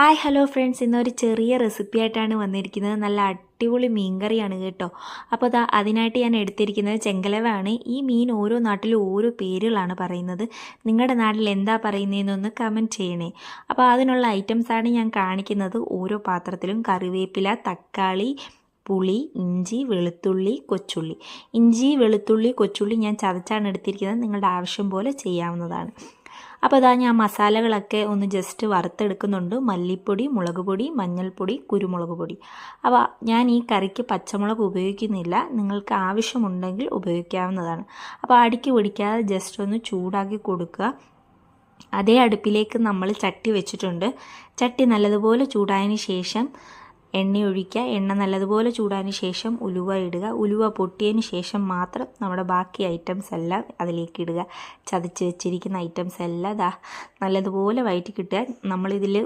Hi hello friends, ഇന്നൊരു ചെറിയ recipe ആയിട്ടാണ് വന്നിരിക്കുന്നത്. നല്ല അടിപൊളി മീൻ കറിയാണ് കേട്ടോ. അപ്പോൾ അതിനായിട്ട് ഞാൻ എടുത്തിരിക്കുന്നത് ചെങ്കലവയാണ്. ഈ മീൻ ഓരോ നാട്ടിലും ഓരോ പേരുകളാണ് പറയുന്നത്. നിങ്ങളുടെ നാട്ടിൽ എന്താ പറയുന്നതെന്നൊന്ന് കമൻറ്റ് ചെയ്യണേ. അപ്പോൾ അതിനുള്ള ഐറ്റംസാണ് ഞാൻ കാണിക്കുന്നത്. ഓരോ പാത്രത്തിലും കറിവേപ്പില, തക്കാളി, പുളി, ഇഞ്ചി, വെളുത്തുള്ളി, കൊച്ചുള്ളി. ഇഞ്ചി, വെളുത്തുള്ളി, കൊച്ചുള്ളി ഞാൻ ചതച്ചാണ് എടുത്തിരിക്കുന്നത്. നിങ്ങളുടെ ആവശ്യം പോലെ ചെയ്യാവുന്നതാണ്. അപ്പോൾ ഞാൻ മസാലകളൊക്കെ ഒന്ന് ജസ്റ്റ് വറുത്തെടുക്കുന്നുണ്ട്. മല്ലിപ്പൊടി, മുളക് പൊടി, മഞ്ഞൾപ്പൊടി, കുരുമുളക് പൊടി. അപ്പോൾ ഞാൻ ഈ കറിക്ക് പച്ചമുളക് ഉപയോഗിക്കുന്നില്ല. നിങ്ങൾക്ക് ആവശ്യമുണ്ടെങ്കിൽ ഉപയോഗിക്കാവുന്നതാണ്. അപ്പോൾ അടിക്ക് പിടിക്കാതെ ജസ്റ്റ് ഒന്ന് ചൂടാക്കി കൊടുക്കുക. അതേ അടുപ്പിലേക്ക് നമ്മൾ ചട്ടി വെച്ചിട്ടുണ്ട്. ചട്ടി നല്ലതുപോലെ ചൂടായതിന് ശേഷം എണ്ണ ഒഴിക്കുക. എണ്ണ നല്ലതുപോലെ ചൂടായതിന് ശേഷം ഉലുവ ഇടുക. ഉലുവ പൊട്ടിയതിന് ശേഷം മാത്രം നമ്മുടെ ബാക്കി ഐറ്റംസ് എല്ലാം അതിലേക്ക് ഇടുക. ചതച്ച് വെച്ചിരിക്കുന്ന ഐറ്റംസ് എല്ലാം നല്ലതുപോലെ വഴറ്റി കിട്ടുക. നമ്മളിതിൽ